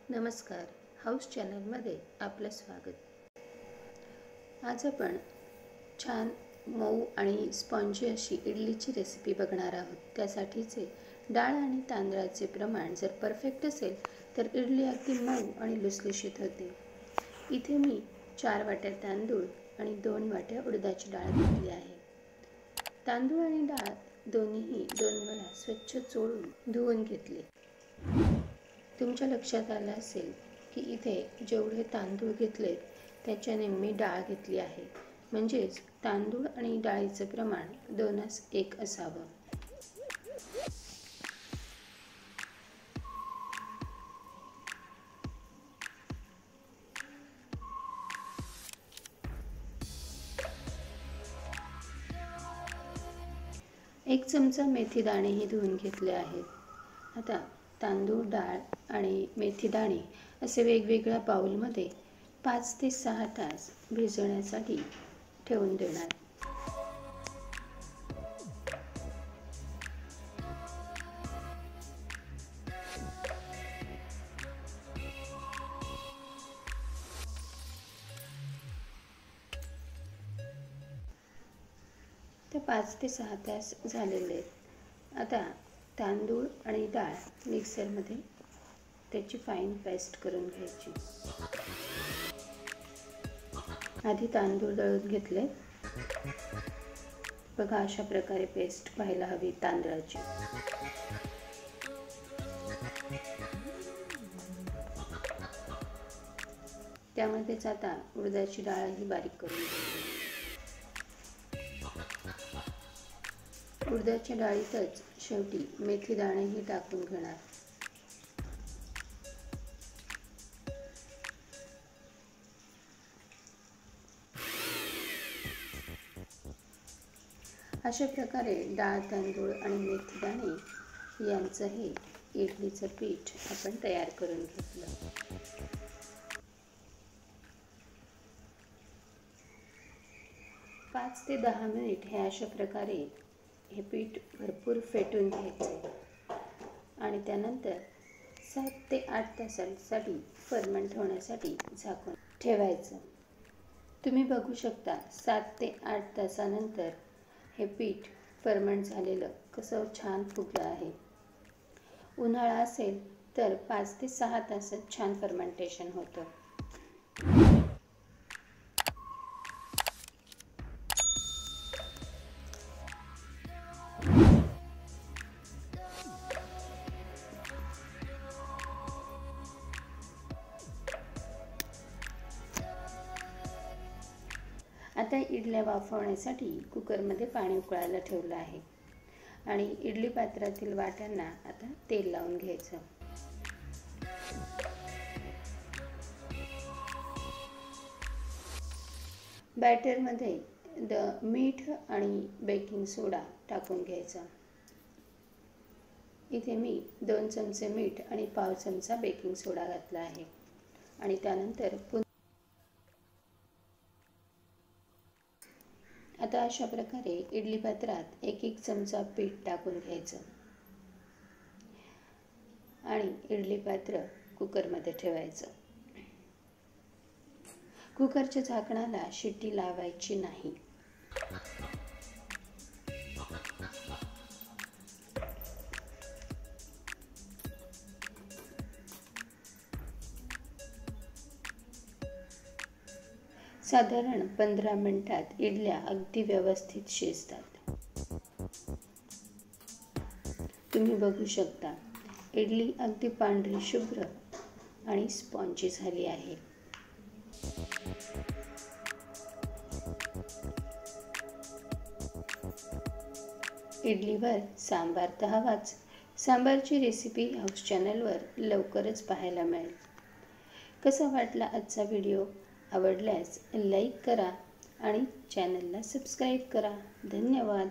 नमस्कार, हाऊस चॅनलमध्ये आपलं स्वागत। आज आपण छान मऊ आणि स्पॉन्जी अशी इडलीची रेसिपी बघणार आहोत। त्यासाठीचे डाळ आणि तांदळाचे प्रमाण जर परफेक्ट असेल तर इडली अगदी मऊ आणि लुसलुशीत होते। इथे मी 4 वाट्या तांदूळ आणि 2 वाट्या उडदाची डाळ घेतली आहे। तांदूळ आणि डाळ दोन्हीही 2 वेळा स्वच्छ चोळून धुवून घेतले। तुमच्या लक्षात आलं असेल की इथे जेवढे तांदूळ घेतलेत त्याच्या निम्मी डाळ घेतली आहे, म्हणजेच तांदूळ आणि डाळीचं प्रमाण 2:1 असावं। एक चमचा मेथी दाणेही धुवून घेतले आहेत। आता तांदूळ, डाळ आणि मेथी दाणे असे वेगवेगळ्या बाउलमध्ये 5 ते 6 तास भिजवण्यासाठी ठेवून देणार। तर 5 ते 6 तास झालेले आहेत। आता तांदूळ आणि डाळ मिक्सरमध्ये त्याची फाईन पेस्ट करून घ्यायची। आधी तांदूळ दळून घेतले बघा, अशा प्रकारे पेस्ट व्हायला हवी तांदळाची। त्यामध्येच आता उडदाची डाळही बारीक करून घ्यायची। उडदाच्या डाळीतच शेवटी मेथी दाणेही टाकून घेणार। अशा प्रकारे डाळ, तांदूळ आणि मेथी दाणे यांचं हे इडलीचं पीठ आपण तयार करून घेतलं। पाच ते 10 मिनिट हे अशा प्रकारे हे पीठ भरपूर फेटून घ्यायचे आणि त्यानंतर 7 ते 8 तासांसाठी फर्मेंट होण्यासाठी झाकून ठेवायचं। तुम्ही बघू शकता 7 ते 8 तासानंतर हे पीठ फर्मेंट झालेलं कसं छान फुगलं आहे। उन्हाळा असेल तर 5 ते 6 तासात छान फर्मेंटेशन होतं। आता इडल्या वाफवण्यासाठी कुकरमध्ये पाणी उकळायला ठेवलं आहे आणि इडली पात्रातील वाट्यांना आता तेल लावून घ्यायचं। बॅटरमध्ये मीठ आणि बेकिंग सोडा टाकून घ्यायचा। इथे मी 2 चमचे मीठ आणि पाव चमचा बेकिंग सोडा घातला आहे आणि त्यानंतर आता अशा प्रकारे इडली पात्रात 1-1 चमचा पीठ टाकून घ्यायचं आणि इडली पात्र कुकरमध्ये ठेवायचं। कुकरच्या झाकणाला शिट्टी लावायची नाही। साधारण 15 मिनिटात इडल्या अगदी व्यवस्थित शिजतात। तुम्ही बघू शकता इडली अगदी पांढरी शुभ्र आणि स्पॉन्जी झाली आहे। इडलीवर सांबार तर हवाच। सांबारची रेसिपी हाऊस चॅनलवर लवकरच पाहायला मिळेल। कसा वाटला आजचा व्हिडिओ? आवडल्यास लाईक करा आणि चॅनलला सबस्क्राईब करा। धन्यवाद।